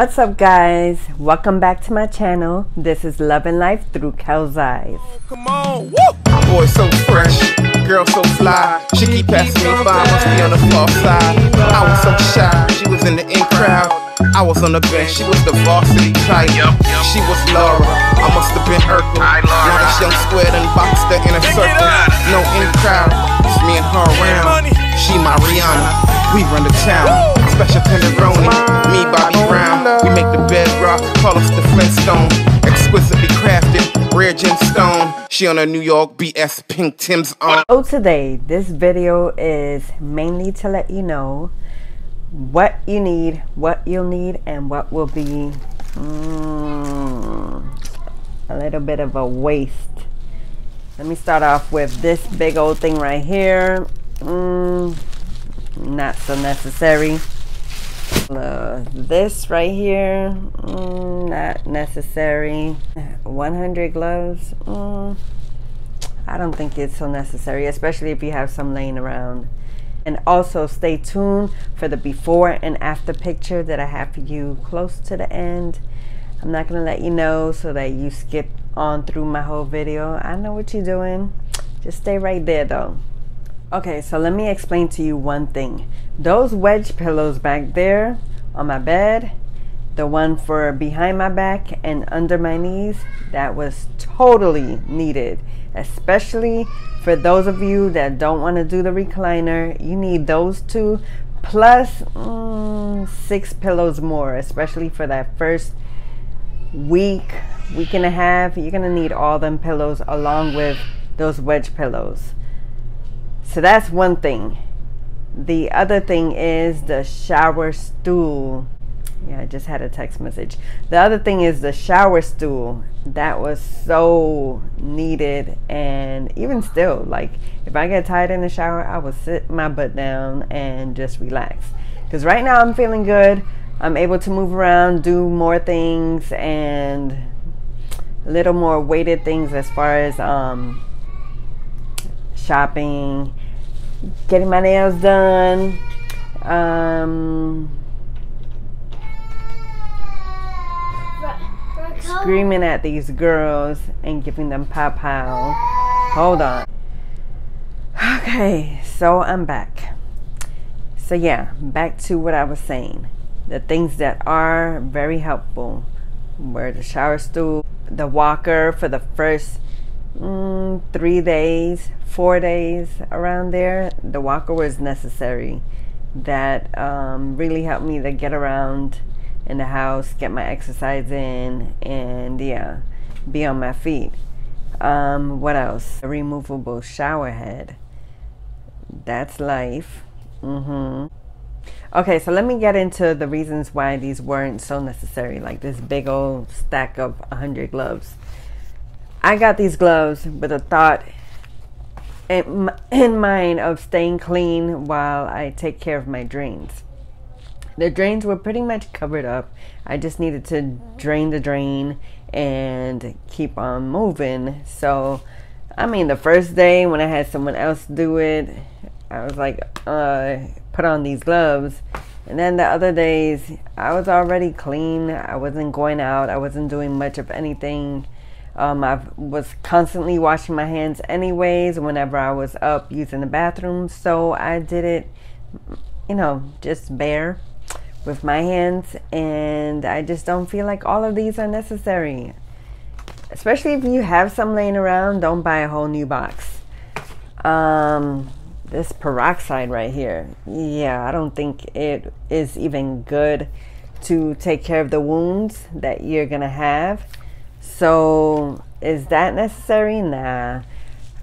What's up, guys? Welcome back to my channel. This is Love and Life through Kel's eyes. Come on, woo! Boy so fresh, girl so fly. She keep passing me by, must be on the far side. I was so shy, she was in the in crowd. I was on the bench, she was the varsity type. She was Laura, I must have been Urkel. Now this young square done boxed her in a circle. No in crowd, it's me and her around. She my Rihanna, we run the town. Special tenderoni, me Bobby Brown. We make the bedrock, call us the Flintstone. Exquisitely crafted, rare gemstone. She on a New York BS Pink Tim's on. So today, this video is mainly to let you know what you need, what you'll need, and what will be a little bit of a waste. Let me start off with this big old thing right here. Not so necessary. This right here, not necessary. 100 gloves, I don't think it's so necessary, especially if you have some laying around. And also stay tuned for the before and after picture that I have for you close to the end. I'm not gonna let you know so that you skip on through my whole video. I know what you're doing. Just stay right there though. Okay, so let me explain to you one thing. Those wedge pillows back there on my bed, the one for behind my back and under my knees, that was totally needed. Especially for those of you that don't want to do the recliner, you need those two plus 6 pillows more, especially for that first week and a half. You're gonna need all them pillows along with those wedge pillows. So that's one thing. The other thing is the shower stool. Yeah, I just had a text message. The other thing is the shower stool. That was so needed. And even still, like, if I get tired in the shower, I will sit my butt down and just relax. Because right now I'm feeling good. I'm able to move around, do more things, and a little more weighted things as far as shopping, getting my nails done, screaming at these girls and giving them pow. Hold on. Okay, so I'm back. So yeah, back to what I was saying. The things that are very helpful were the shower stool, the walker for the first 3 days, 4 days, around there. The walker was necessary. That really helped me to get around in the house, get my exercise in, and yeah, be on my feet. What else? A removable shower head. That's life. Okay, so let me get into the reasons why these weren't so necessary, like this big old stack of 100 gloves. I got these gloves with a thought in mind of staying clean while I take care of my drains. The drains were pretty much covered up. I just needed to drain the drain and keep on moving. So, I mean, the first day when I had someone else do it, I was like, put on these gloves. And then the other days, I was already clean. I wasn't going out. I wasn't doing much of anything. I was constantly washing my hands anyways whenever I was up using the bathroom. So I did it, you know, just bare with my hands. And I just don't feel like all of these are necessary. Especially if you have some laying around, don't buy a whole new box. This peroxide right here. Yeah, I don't think it is even good to take care of the wounds that you're gonna have. So is that necessary? Nah.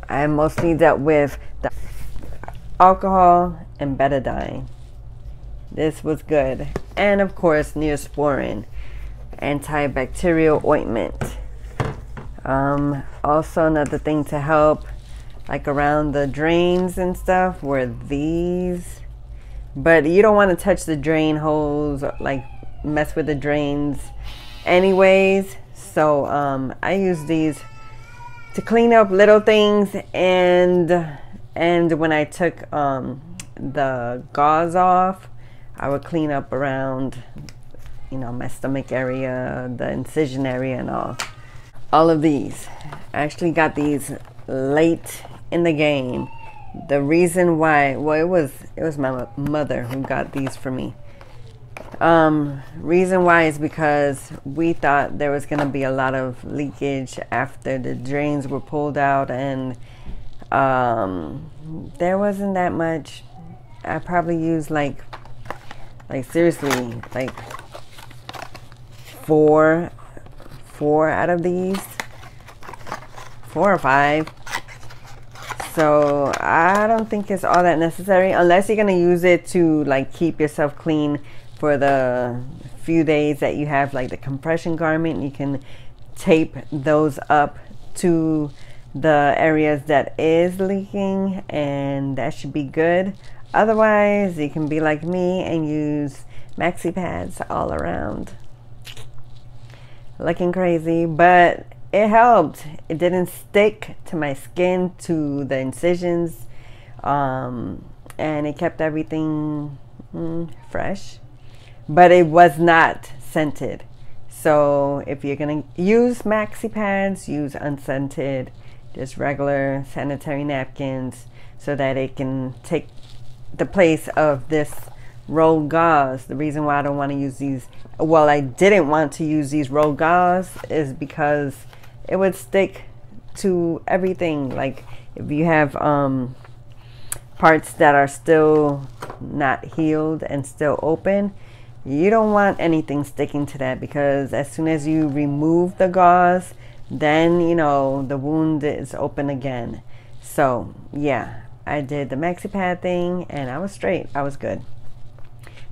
I mostly dealt with the alcohol and betadine. This was good. And of course, Neosporin antibacterial ointment. Also another thing to help, like around the drains and stuff, were these. But you don't want to touch the drain holes, like mess with the drains anyways. So I use these to clean up little things, and when I took the gauze off, I would clean up around you know, my stomach area, the incision area and all of these. I actually got these late in the game. The reason why, well, it was my mother who got these for me. Reason why is because we thought there was gonna be a lot of leakage after the drains were pulled out, and there wasn't that much. I probably used like seriously like four out of these, 4 or 5. So I don't think it's all that necessary unless you're gonna use it to like keep yourself clean for the few days that you have like the compression garment. You can tape those up to the areas that is leaking, and that should be good. Otherwise, you can be like me and use maxi pads all around. Looking crazy, but it helped. It didn't stick to my skin, to the incisions, and it kept everything fresh. But it was not scented. So if you're gonna use maxi pads, use unscented, just regular sanitary napkins, so that it can take the place of this rolled gauze. The reason why I don't want to use these, well, I didn't want to use these rolled gauze, is because it would stick to everything. Like if you have parts that are still not healed and still open, you don't want anything sticking to that, because as soon as you remove the gauze, then you know the wound is open again. So yeah, I did the maxi pad thing and I was straight. I was good.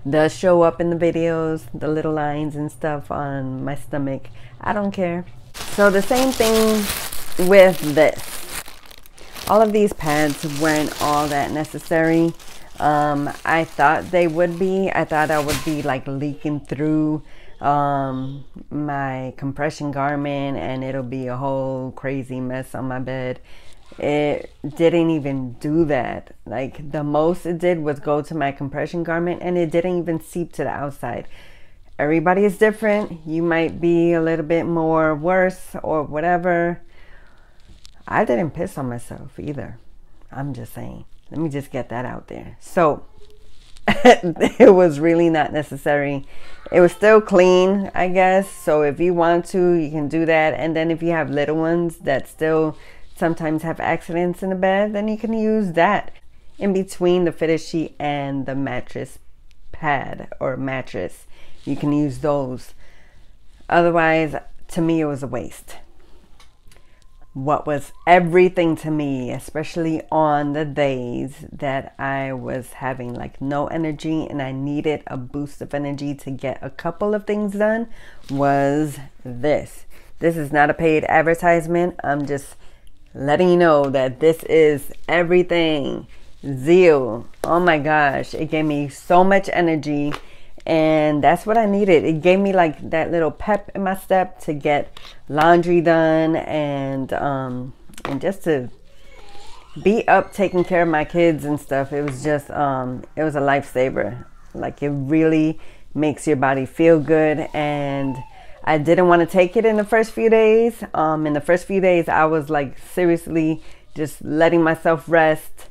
Does show up in the videos, the little lines and stuff on my stomach. I don't care. So the same thing with this. All of these pads weren't all that necessary. I thought they would be. I thought I would be like leaking through my compression garment and it'll be a whole crazy mess on my bed. It didn't even do that. Like the most it did was go to my compression garment, and it didn't even seep to the outside. Everybody is different. You might be a little bit more worse or whatever. I didn't piss on myself either. I'm just saying. Let me just get that out there. So it was really not necessary. It was still clean, I guess. So if you want to, you can do that. And then if you have little ones that still sometimes have accidents in the bed, then you can use that in between the fitted sheet and the mattress pad or mattress. You can use those. Otherwise, to me, it was a waste. What was everything to me, especially on the days that I was having like no energy and I needed a boost of energy to get a couple of things done, was this. This is not a paid advertisement. I'm just letting you know that this is everything. Zeal. Oh my gosh, it gave me so much energy, and that's what I needed. It gave me like that little pep in my step to get laundry done and just to be up taking care of my kids and stuff. It was just it was a lifesaver. Like it really makes your body feel good, and I didn't want to take it in the first few days. In the first few days, I was like seriously just letting myself rest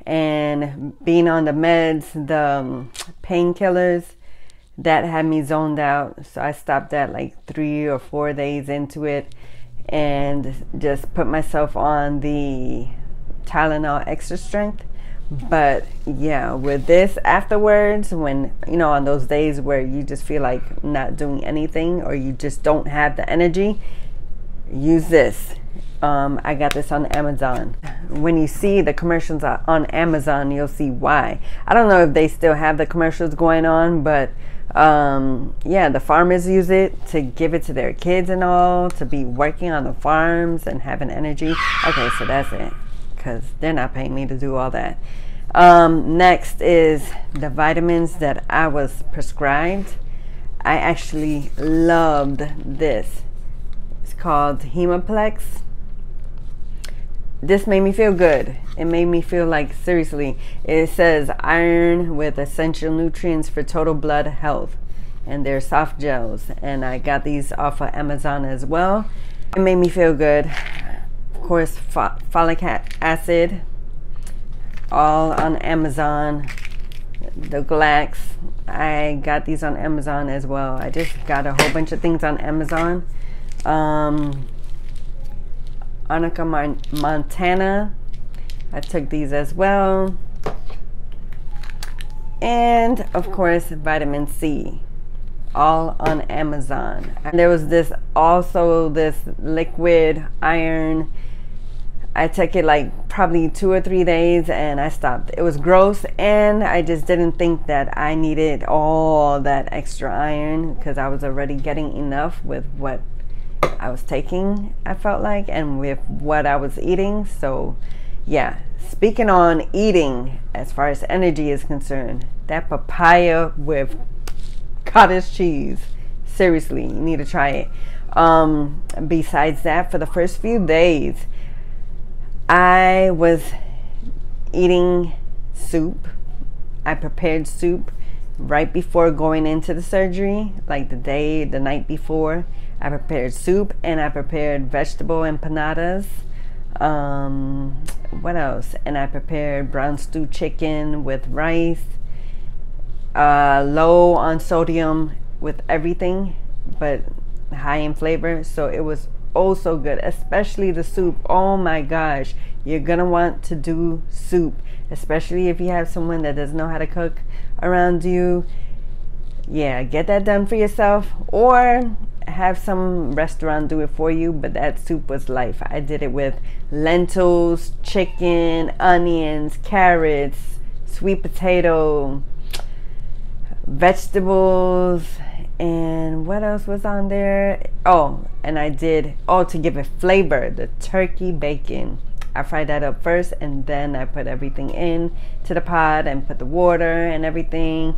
and being on the meds, the painkillers that had me zoned out. So I stopped at like 3 or 4 days into it and just put myself on the Tylenol extra strength. But yeah, with this afterwards, when you know, on those days where you just feel like not doing anything or you just don't have the energy, use this. I got this on Amazon. When you see the commercials on Amazon, you'll see why. I don't know if they still have the commercials going on, but yeah, the farmers use it to give it to their kids and all, to be working on the farms and having energy. Okay, so that's it, because they're not paying me to do all that. Next is the vitamins that I was prescribed. I actually loved this. It's called Hemoplex. This made me feel good. It made me feel like, seriously, it says iron with essential nutrients for total blood health. and they're soft gels, and I got these off of Amazon as well. It made me feel good. Of course, folic acid, all on Amazon. The Glax, I got these on Amazon as well. I just got a whole bunch of things on Amazon. Arnica Montana, I took these as well. And of course, vitamin C, all on Amazon. And there was this liquid iron. I took it like probably 2 or 3 days and I stopped. It was gross, and I just didn't think that I needed all that extra iron because I was already getting enough with what I was taking, I felt like, and with what I was eating. So yeah, speaking on eating as far as energy is concerned, that papaya with cottage cheese, seriously, you need to try it. Besides that, for the first few days I was eating soup. I prepared soup right before going into the surgery, like the night before. I prepared soup, and I prepared vegetable empanadas. What else? And I prepared brown stew chicken with rice, low on sodium with everything, but high in flavor. So it was oh so good, especially the soup. Oh my gosh, you're gonna want to do soup, especially if you have someone that doesn't know how to cook around you. Yeah, get that done for yourself, or have some restaurant do it for you. But that soup was life. I did it with lentils, chicken, onions, carrots, sweet potato, vegetables, and what else was on there? Oh, and I did, to give it flavor, the turkey bacon. I fried that up first, and then I put everything in to the pot and put the water and everything.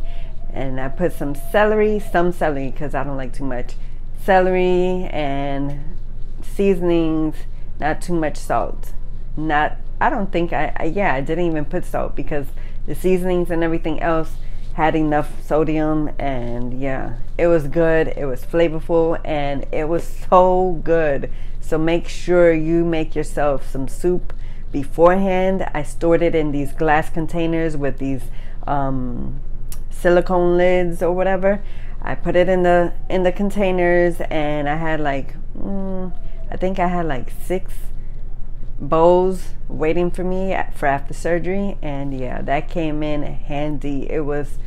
And I put some celery because I don't like too much celery, and seasonings, not too much salt. I didn't even put salt because the seasonings and everything else had enough sodium. And yeah, it was good, it was flavorful, and it was so good. So make sure you make yourself some soup beforehand. I stored it in these glass containers with these silicone lids or whatever. I put it in the containers, and I had like I think I had like 6 bowls waiting for me for after surgery. And yeah, that came in handy. It was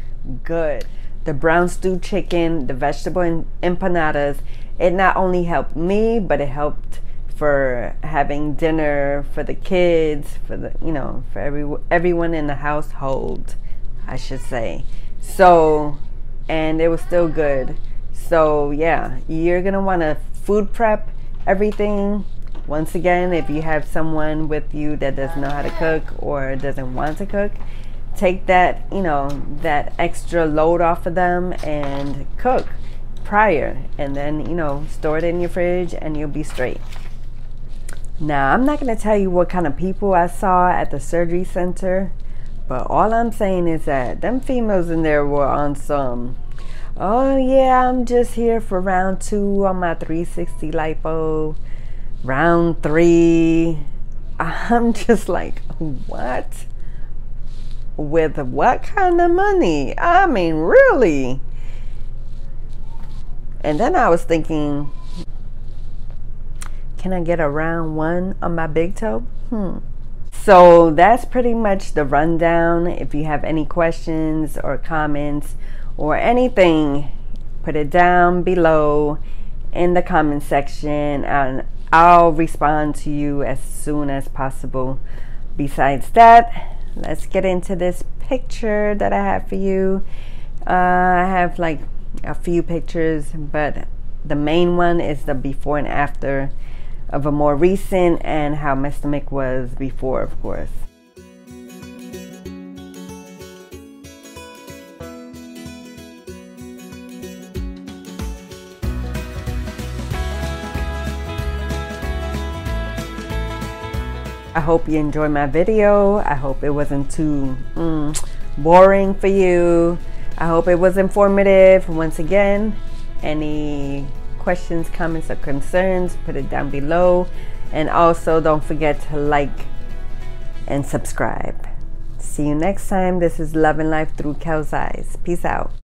good. The brown stew chicken, the vegetable empanadas, it not only helped me, but it helped for having dinner for the kids, for the, for everyone in the household, I should say. So, and it was still good. So yeah, you're gonna want to food prep everything. Once again, if you have someone with you that doesn't know how to cook or doesn't want to cook, take that, that extra load off of them and cook prior, and then, store it in your fridge and you'll be straight. Now, I'm not going to tell you what kind of people I saw at the surgery center, but all I'm saying is that them females in there were on some, oh yeah, I'm just here for round 2 on my 360 lipo, round 3. I'm just like, what? With what kind of money? I mean, really? And then I was thinking, can I get a round 1 on my big toe? So that's pretty much the rundown. If you have any questions or comments or anything, put it down below in the comment section, and I'll respond to you as soon as possible. Besides that, let's get into this picture that I have for you. I have like a few pictures, but the main one is the before and after of a more recent, and how my stomach was before, of course. I hope you enjoyed my video. I hope it wasn't too boring for you. I hope it was informative. Once again, any questions, comments, or concerns, put it down below. And also don't forget to like and subscribe. See you next time. This is Love and Life Through Kel's Eyes. Peace out.